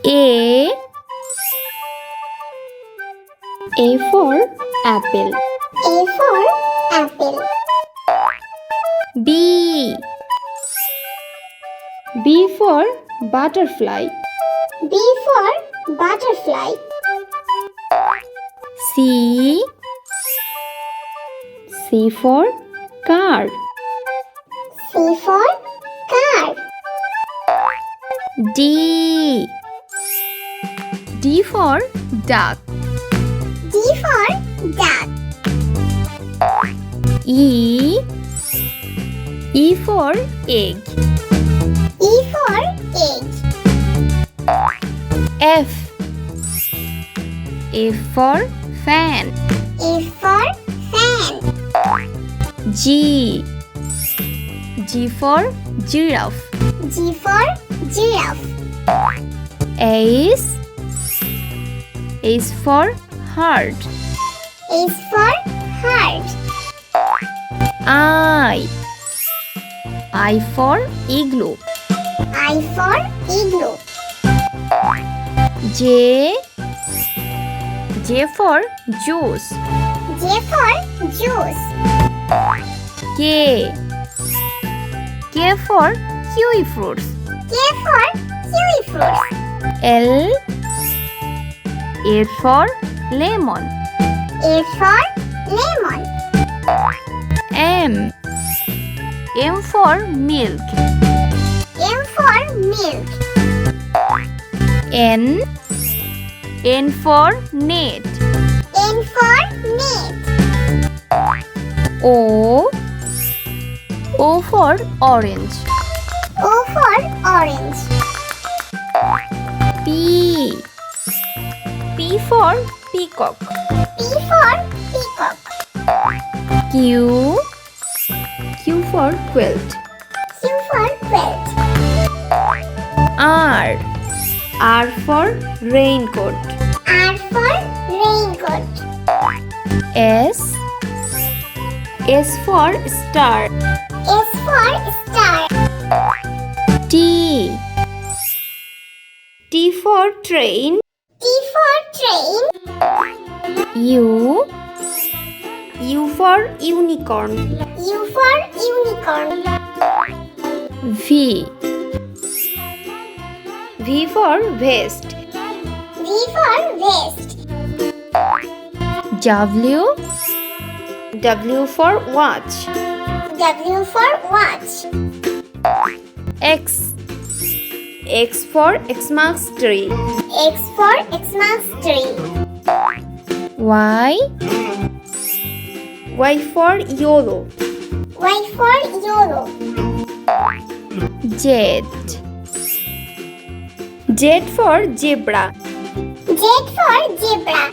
A for apple. A for apple. B for butterfly. B for butterfly. C for car. C for car. D for duck. D for duck. E for egg. E for egg. F for fan. F for fan. G for giraffe. G for giraffe. H for heart. H for heart. I for igloo. I for igloo. J for juice. J for juice. K for kiwi fruits. K for kiwi fruits. L for lemon. A for lemon. M for milk. M for milk. N for net. N for net. O for orange. O for orange. P for peacock. P for peacock. Q for quilt. Q for quilt. R for raincoat. R for raincoat. S for star. S for star. T for train. T for train. U for unicorn. U for unicorn. V for vest. V for vest. W for watch. W for watch. X for Xmas tree. X for Xmas tree. Y for YOLO. Y for YOLO. Z for zebra. Z for zebra.